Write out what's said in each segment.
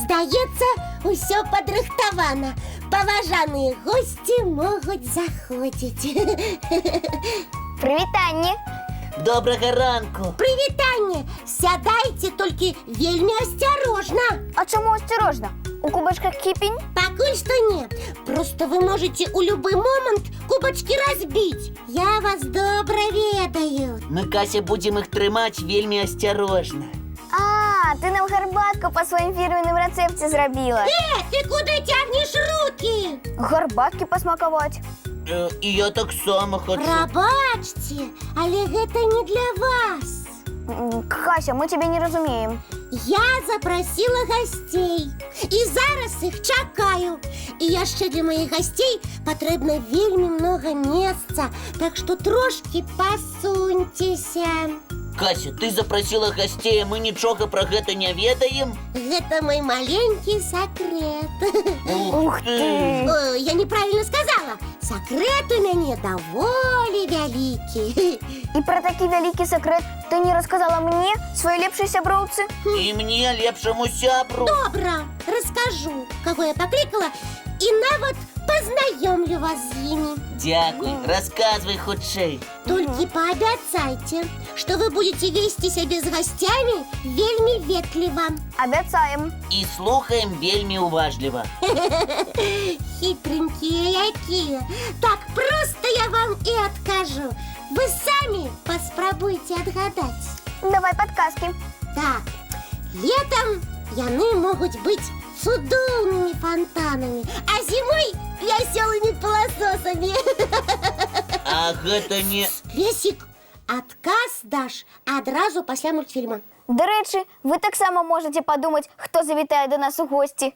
Здаецца, усё падрыхтавана. Паважаныя госці могуць заходзіць. Прывітанне. Добрага ранку. Прывітанне! Сядайце, толькі вельмі асцярожна. А чаму асцярожна? У кубачках кіпень? Пакуль што не. Просто вы можете ў любы момант кубачкі разбіць. Я вас добра ведаю. Мы, Кася, будзем іх трымаць вельмі асцярожна. А, ты нам гарбатку па сваім фірменным рэцэпце зрабіла. Ты куды цягнеш рукі? Гарбаткі пасмакаваць. І я таксама хачу. Прабачце, але гэта не для вас. Кася, мы цябе не разумеем. Я запрасіла гасцей. І зараз іх чакаю. І яшчэ для маіх гасцей патрэбна вельмі многа месца. Так што трошкі пасуньцеся. Кася, ты запрасіла гасцей, а мы нічога пра гэта не ведаем? Гэта мой маленькі сакрэт. Ух ты! Ой, я неправильно сказала. Сакрэт у мяне даволі вялікі. І пра такі вялікі сакрэт ты не расказала мне, сваёй лепшай сяброўцы? І мне, лепшаму сябру. Добра, раскажу, каго я паклікала, і нават пазнаёмлю вас з імі. Дзякуй, расказвай хутчэй. Толькі паабяцайце, што вы будете весці сябе з гасцямі вельмі ветліва. Абяцаем. І слухаем вельмі уважліва. Хитренькие якія. Так просто я вам і адкажу. Вы самі паспрабуйце адгадаць. Давай падказкі. Так, летом яны могуць быць цудоўнымі фонтанамі, а зімой вясёлымі пыласосамі. А гэта не... Лесік, адказ даш адразу пасля мультфільма. Дарэчы, вы таксама можаце падумаць, хто завітае да нас у госці.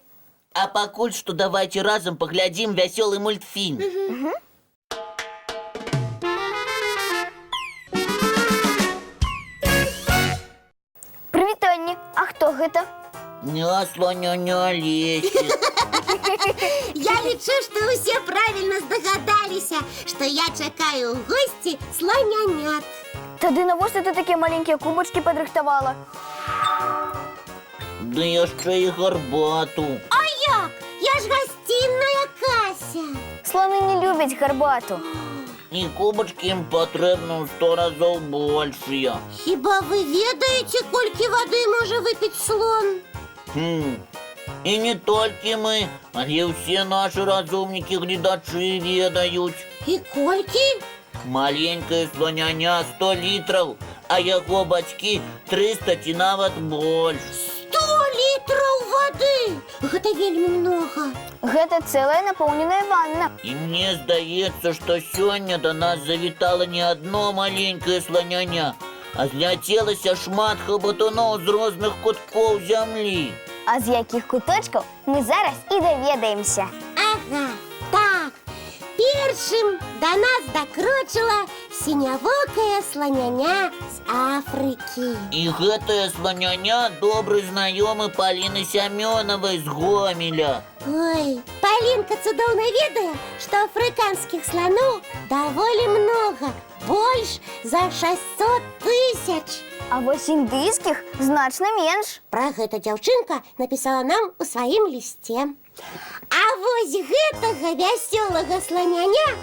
А пакуль што давайте разам паглядзім вясёлы мультфільм. Прывітанне. А хто гэта? Не слоняня Лесік. Я лічу, што ўсе правільна здагадаліся, што я чакаю ў госці сланянят. Тады навошта ты такія маленькія кубачкі падрыхтавала? Да яшчэ і гарбату. А як? Я ж гасцінная Кася. Слоны не любяць гарбату. І кубачкі ім патрэбна ў 100 разоў большыя. Хіба вы ведаеце, колькі вады можа выпіць слон? І не толькі мы, але ўсе нашы разумнікі-гледачы ведаюць. І колькі? Маленькая слоняня 100 літраў, а яго бацькі 300 ці нават больш. 100 літраў вады! Гэта вельмі многа. Гэта цэлая напоўненая ванна. І мне здаецца, што сёння да нас завітала не адно маленькае сланяня, а зляцелася шмат хабатуноў з розных куткоў зямлі. А з якіх куточкаў мы зараз і даведаемся. Ага, так. Першым да нас дакрочыла сінявокая сланяня з Афрыкі. І гэтая сланяня добры знаёмы Паліны Сямёнавай з Гомеля. Ой, Палінка цудоўна ведае, што афрыканскіх сланоў даволі многа, больш за 600 000. А вось індыйскіх значна менш. Пра гэта дзяўчынка напісала нам у сваім лісце. А вось гэтага вясёлага сланяня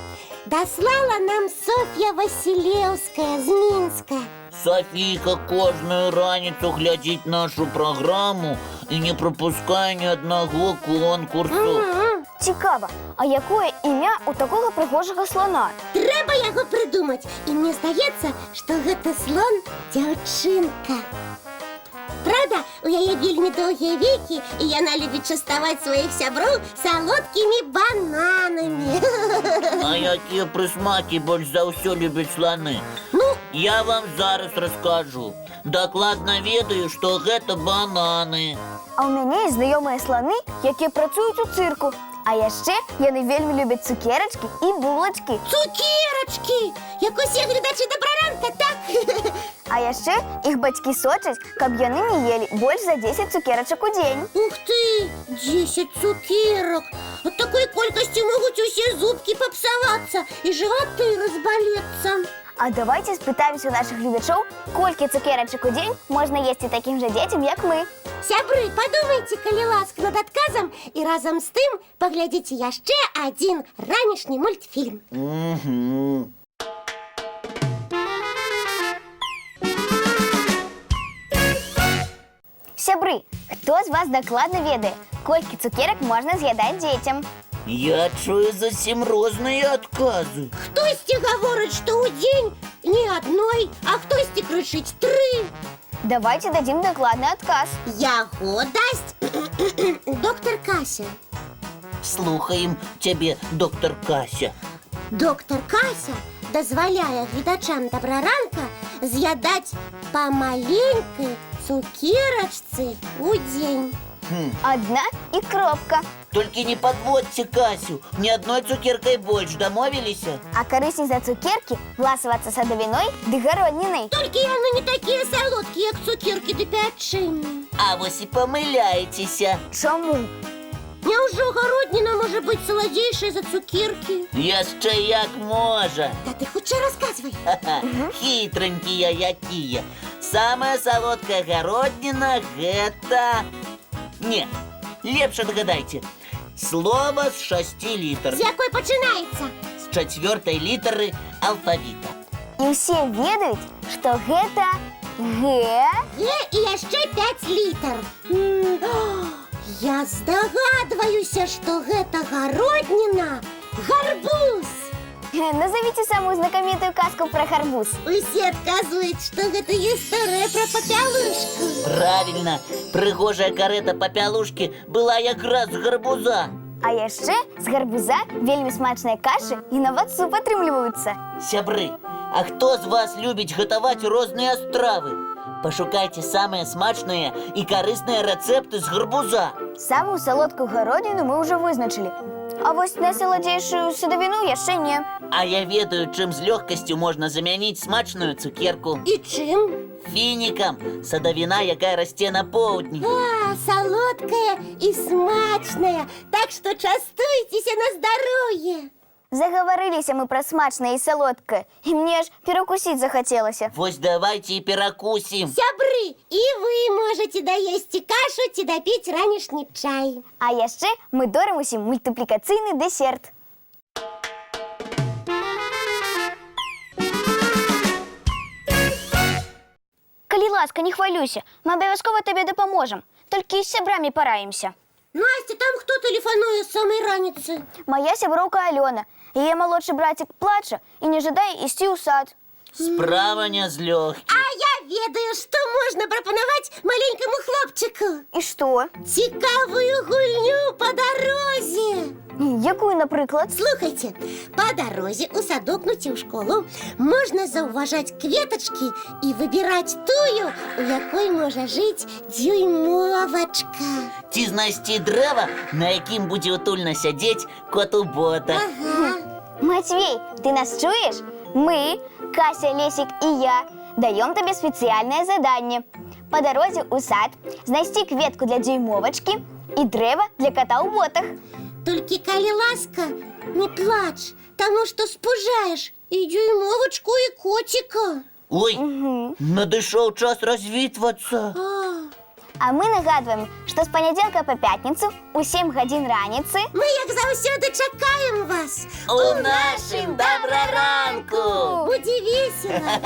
даслала нам Соф'я Васілеўская з Мінска. Софійка кожную раніцу глядзіць нашу праграму і не прапускае ні аднаго конкурсу. Цікава, а якое імя у такога прыгожага слона? Трэба яго прыдумаць, і мне здаецца, што гэта слон дзяўчынка. Правда, у яе вельмі доўгія векі, і яна любіць частаваць сваіх сяброў салодкімі бананамі. А якія прысмакі больш за ўсё любяць сланы? Ну, Я вам зараз раскажу. Дакладна ведаю, што гэта бананы. А ў мяне ёсць знаёмыя сланы, якія працуюць у цырку. А яшчэ яны вельмі любяць цукерачкі і булачкі. цукерачкі! Як усе гледачы Добраранка, так? А яшчэ іх бацькі сочаць, каб яны не елі больш за 10 цукерачак у дзень. Ух ты! 10 цукерак! От такой колькасці могуць усе зубкі папсавацца і жываты разбалецца. А давайте спытаемся у наших гледачоў, колькі цукерачак у дзень можна есці такім жа дзецям, як мы. Сябры, падумайце, калі ласка, над адказам і разам з тым паглядзіце яшчэ адзін ранішні мультфільм. Угу. Сябры, хто з вас дакладна ведае, колькі цукерак можна з'ядаць дзецям? Я чую зусім розныя адказы. Хтосьці гаворыць, што ў дзень не адной, а хтосьці крычыць 3. Давайте дадзім дакладны адказ. Яго дасць доктор Кася. Слухаем цябе, доктор Кася. Доктор Кася дазваляе гледачам добраранка з'ядаць па маленькай цукерачцы ў дзень. Адна і кропка. Толькі не падводзьце Касю, ні адной цукеркай больш, дамовіліся? А карысней за цукеркі ласавацца садавіной ды гароднінай. Толькі яны не такія салодкія, як цукеркі ды пячэнне. А вось і памыляецеся. Чаму? Няўжо гародніна можа быць саладзейшай за цукеркі? Яшчэ як можа. Та ты хутчэй расказвай. Ха-ха, хітранькія якія. Самая салодкая гародніна гэта... Не, лепш адгадайце. Слова з 6 літар. З якой пачынаецца? З 4-й літары алфавіта. І ўсе ведаюць, што гэта Г. Г і яшчэ 5 літар. Я здагадваюся, што гэта гародніна. Гарбуз. Назовіце самую знакамітую казку пра гарбуз. Усе адказваюць, што гэта гісторыя пра папялушку. Правильно, прыгожая карета папялушкі была якраз з гарбуза. А яшчэ з гарбуза вельмі смачныя кашы і нават суп атрымліваюцца. Сябры, а хто з вас любіць гатаваць розныя стравы? Пашукайце самыя смачныя і карысныя рэцэпты з гарбуза. Самую салодкую гародніну мы ўжо вызначылі. А вось найсаладзейшую садавіну яшчэ не. А я ведаю, чым з лёгкасцю можна замяніць смачную цукерку. І чым? Фінікам, садавіна, якая расце на поўдні. Салодкая і смачная. Так што частуйцеся на здароўе. Загаварыліся мы пра смачнае і салодкае, і мне аж перакусіць захацелася. Вось давайце і перакусім. Сябры, і вы можаце даесці кашу ці дапіць ранішні чай. А яшчэ мы дорым усім мультыплікацыйны дэсерт. Калі ласка, не хвалюйся, мы абавязкова табе дапаможам. Толькі з сябрамі параімся. Настя, там хто тэлефануе з самай раніцы? Моя сяброўка Алёна. Яе малодшы братик плача і не жадае ісці ў сад. Справа не з лёгкіх. А я ведаю, што можна прапанаваць маленькаму хлопчыку. І што? Цікавую гульню па дарозе. Якую, напрыклад? Слухайце, па дарозе ў садок, ну ці ў школу можна заўважаць кветачкі і выбіраць тую, у якой можа жыць дзюймовачка. Ці знайсці дрэва, на якім будзе утульна сядзець кот у ботах. Матвей, ты нас чуеш? Мы, Кася, Лесик і я, даём табе спецыяльнае заданне. Па дарозе ў сад знайсці кветку для дзюймовачкі і дрэва для кота ў ботах. Толькі калі ласка, не плач, таму што спужаеш і дзюймовачку, і коціка. Ой, надышоў час развітвацца. А мы нагадваем, што з панядзелка па пятніцу у 7 гадзін раніцы Мы, як заўсёды, чакаем вас. У нашым добраранку! Будзе весела.